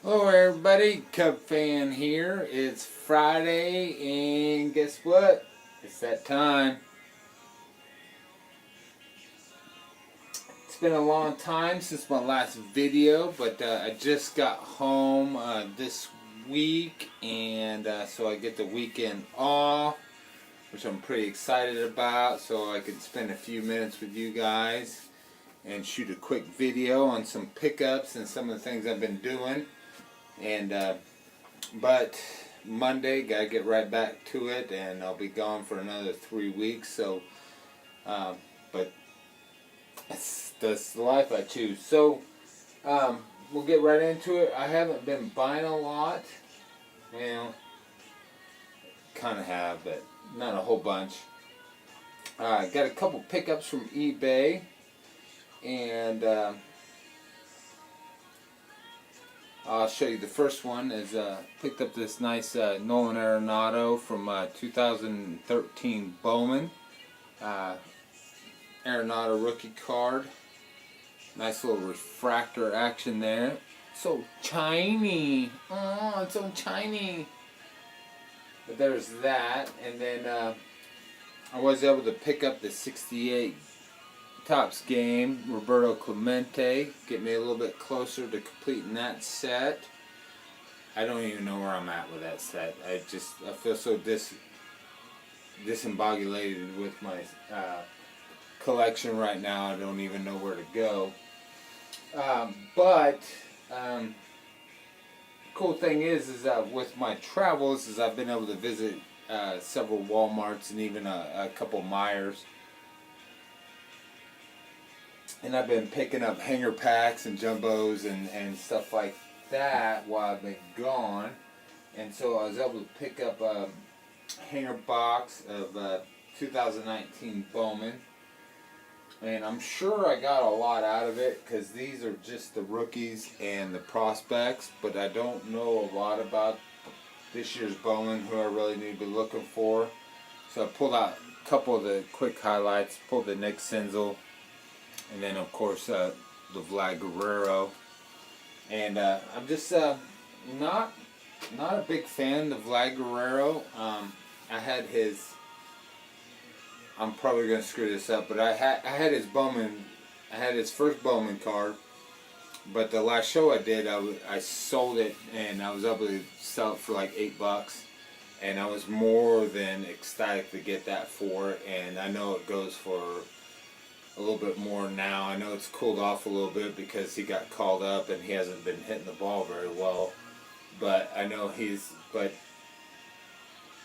Hello everybody, Cub Fan here. It's Friday and guess what? It's that time. It's been a long time since my last video, but I just got home this week and so I get the weekend off, which I'm pretty excited about, so I can spend a few minutes with you guys and shoot a quick video on some pickups and some of the things I've been doing. And but Monday, gotta get right back to it, and I'll be gone for another 3 weeks. So, but that's the life I choose. So, we'll get right into it. I haven't been buying a lot. Well, kind of have, but not a whole bunch. Got a couple pickups from eBay, and I'll show you the first one. Is picked up this nice Nolan Arenado from 2013 Bowman Arenado rookie card. Nice little refractor action there. So shiny. Oh, it's so shiny. But there's that, and then I was able to pick up the '68 Topps game, Roberto Clemente, get me a little bit closer to completing that set. I don't even know where I'm at with that set. I feel so disembogulated with my collection right now. I don't even know where to go. But the cool thing is with my travels, is I've been able to visit several Walmarts and even a couple Myers. And I've been picking up hanger packs and jumbos and stuff like that while I've been gone. And so I was able to pick up a hanger box of 2019 Bowman. And I'm sure I got a lot out of it because these are just the rookies and the prospects. But I don't know a lot about this year's Bowman, who I really need to be looking for. So I pulled out a couple of the quick highlights, pulled the Nick Senzel. And then, of course, the Vlad Guerrero. And I'm just not a big fan of Vlad Guerrero. I had his... I'm probably going to screw this up, but I had his Bowman... I had his first Bowman card. But the last show I did, I sold it, and I was able to sell it for like $8. And I was more than ecstatic to get that for it. And I know it goes for a little bit more now. I know it's cooled off a little bit because he got called up and he hasn't been hitting the ball very well. But I know but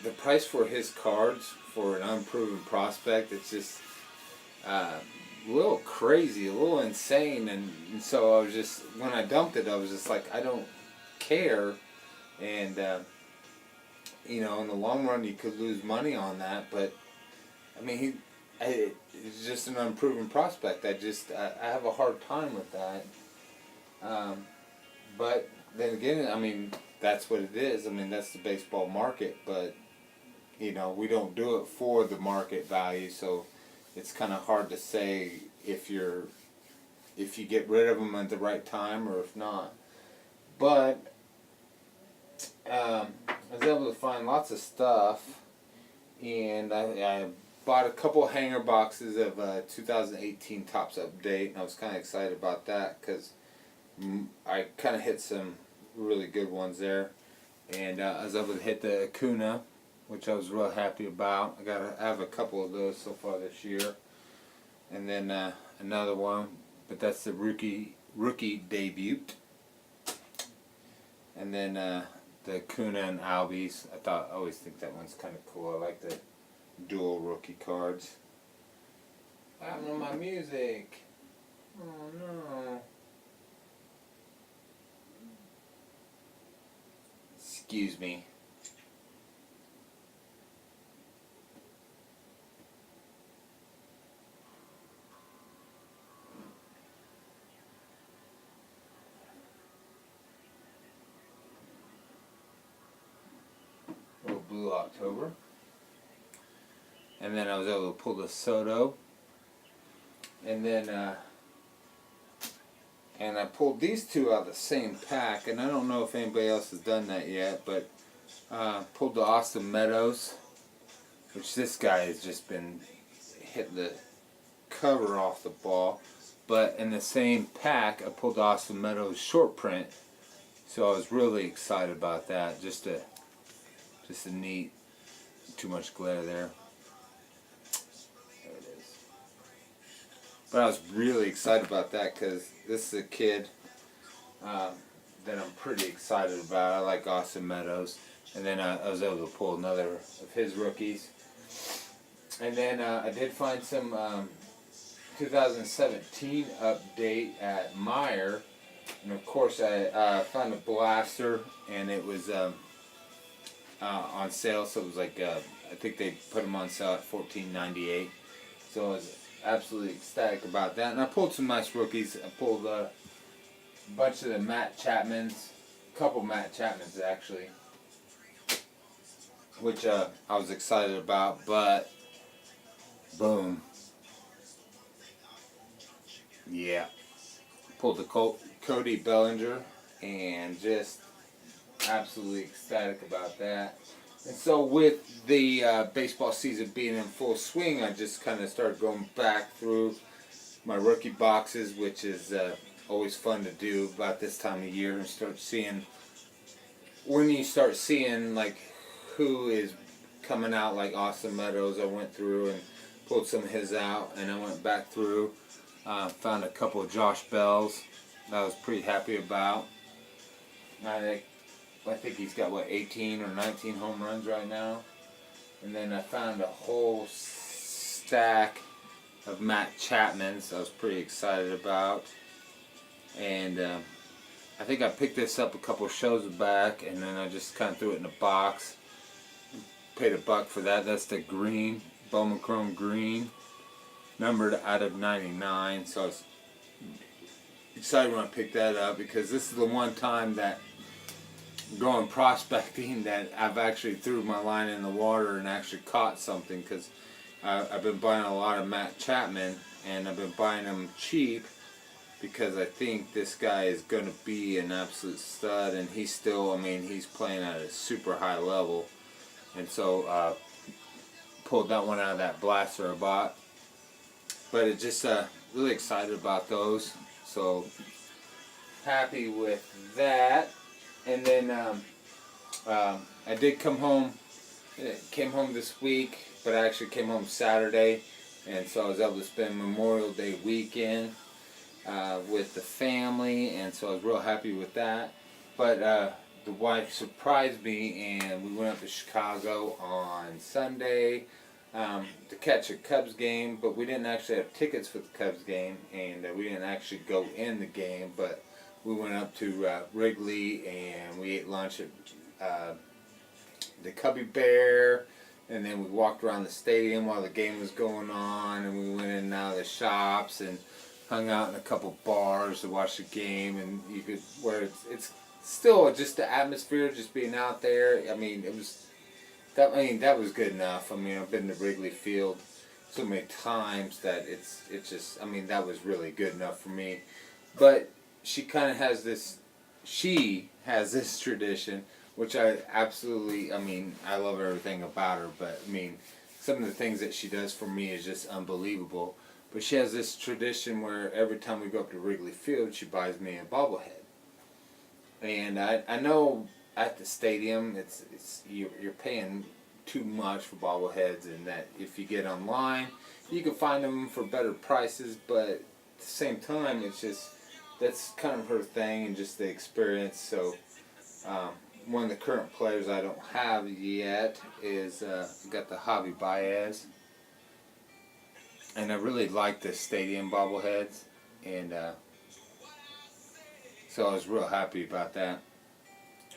the price for his cards for an unproven prospect, it's just a little crazy, a little insane. And so I was just, when I dumped it, I was just like, I don't care. And, you know, in the long run, you could lose money on that. But, I mean, it's just an unproven prospect. I have a hard time with that. But then again, I mean, that's what it is. I mean, that's the baseball market. But, you know, we don't do it for the market value. So it's kind of hard to say if you get rid of them at the right time or if not. But I was able to find lots of stuff. And I bought a couple hanger boxes of 2018 Topps Update, and I was kind of excited about that because I kind of hit some really good ones there. And I was able to hit the Acuna, which I was real happy about. I have a couple of those so far this year. And then another one, but that's the rookie debut. And then the Acuna and Albies. I always think that one's kind of cool. I like the dual rookie cards. What happened to my music? Oh no. Excuse me. Little Blue October. And then I was able to pull the Soto. And then And I pulled these two out of the same pack, and I don't know if anybody else has done that yet, but pulled the Austin Meadows, which this guy has just been hitting the cover off the ball. But in the same pack, I pulled the Austin Meadows short print, so I was really excited about that. Just a neat, too much glare there. There it is. But I was really excited about that because this is a kid that I'm pretty excited about. I like Austin Meadows. And then I was able to pull another of his rookies. And then I did find some 2017 update at Meijer. And of course I found a blaster, and it was on sale. So it was like, I think they put them on sale at $14.98. So I was absolutely ecstatic about that. And I pulled some nice rookies. I pulled a bunch of the Matt Chapmans, a couple Matt Chapmans actually, which I was excited about, but boom. Yeah. Pulled the Cody Bellinger, and just absolutely ecstatic about that. And so with the baseball season being in full swing, I just kind of started going back through my rookie boxes, which is always fun to do about this time of year, and start seeing, when you start seeing like who is coming out, like Austin Meadows. I went through and pulled some of his out, and I went back through, found a couple of Josh Bells that I was pretty happy about. I think he's got, what, 18 or 19 home runs right now. And then I found a whole stack of Matt Chapmans I was pretty excited about. And I think I picked this up a couple shows back, and then I just kind of threw it in a box. Paid $1 for that. That's the green, Bowman Chrome green, numbered out of 99. So I was excited when I picked that up, because this is the one time that going prospecting that I've actually threw my line in the water and actually caught something, because I've been buying a lot of Matt Chapman, and I've been buying them cheap because I think this guy is going to be an absolute stud, and he's still, I mean, he's playing at a super high level. And so pulled that one out of that blaster I bought. But it just really excited about those, so happy with that. And then I did come home. Came home this week, but I actually came home Saturday, and so I was able to spend Memorial Day weekend with the family, and so I was real happy with that. But the wife surprised me, and we went up to Chicago on Sunday to catch a Cubs game, but we didn't actually have tickets for the Cubs game, and we didn't actually go in the game, but we went up to Wrigley, and we ate lunch at the Cubby Bear, and then we walked around the stadium while the game was going on, and we went in and out of the shops and hung out in a couple bars to watch the game. And you could, where it's still just the atmosphere, just being out there. I mean, it was that. I mean, that was good enough. I mean, I've been to Wrigley Field so many times that it's just. I mean, that was really good enough for me. But she kind of has this. She has this tradition, which I absolutely. I mean, I love everything about her. But I mean, some of the things that she does for me is just unbelievable. But she has this tradition where every time we go up to Wrigley Field, she buys me a bobblehead. And I know at the stadium, you're paying too much for bobbleheads, and that if you get online, you can find them for better prices. But at the same time, it's just, that's kind of her thing, and just the experience. So one of the current players I don't have yet is got the Javi Baez. And I really like the stadium bobbleheads, and so I was real happy about that.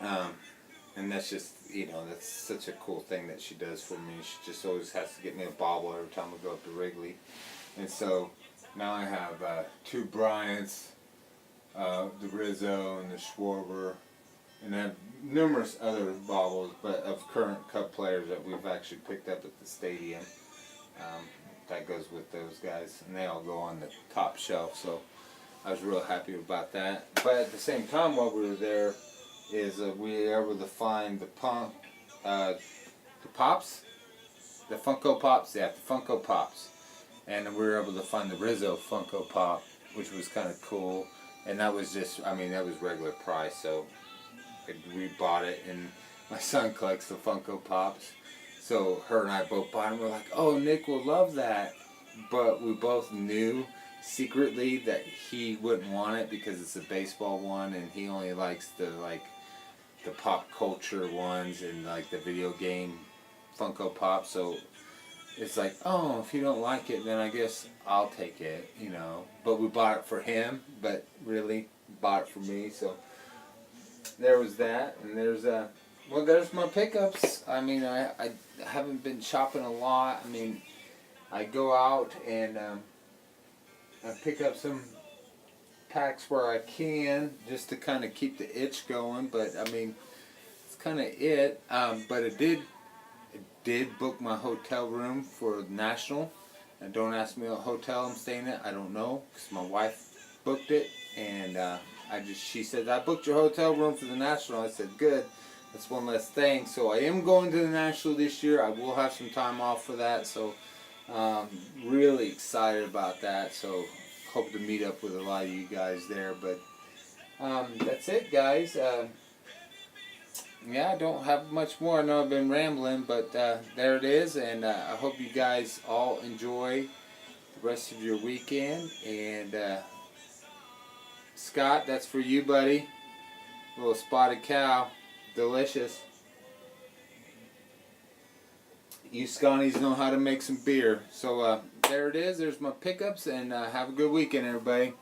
And that's just, you know, that's such a cool thing that she does for me. She just always has to get me a bobble every time we go up to Wrigley. And so now I have 2 Bryants, the Rizzo and the Schwarber, and I have numerous other bobbles, but of current Cub players that we've actually picked up at the stadium. That goes with those guys, and they all go on the top shelf. So I was real happy about that. But at the same time, while we were there, we were able to find the Pops, the Funko Pops, yeah, the Funko Pops, and we were able to find the Rizzo Funko Pop, which was kind of cool. And that was just, I mean, that was regular price, so we bought it. And my son collects the Funko Pops, so her and I both bought them. We're like, oh, Nick will love that, but we both knew secretly that he wouldn't want it because it's a baseball one, and he only likes the pop culture ones and like the video game Funko Pop. So it's like, oh, if you don't like it, then I guess I'll take it, you know. But we bought it for him, but really bought it for me. So there was that, and there's my pickups. I mean, I haven't been shopping a lot. I mean, I go out and I pick up some packs where I can, just to kind of keep the itch going. But I mean, it's kind of it. But it did book my hotel room for National. And don't ask me what hotel I'm staying at. I don't know, because my wife booked it, and she said, I booked your hotel room for the National. I said, good. That's one less thing. So I am going to the National this year. I will have some time off for that. So really excited about that. So hope to meet up with a lot of you guys there. But that's it, guys. Yeah, I don't have much more. I know I've been rambling, but there it is. And I hope you guys all enjoy the rest of your weekend. And Scott, that's for you, buddy. Little spotted cow. Delicious. You Scotties know how to make some beer. So there it is. There's my pickups. And have a good weekend, everybody.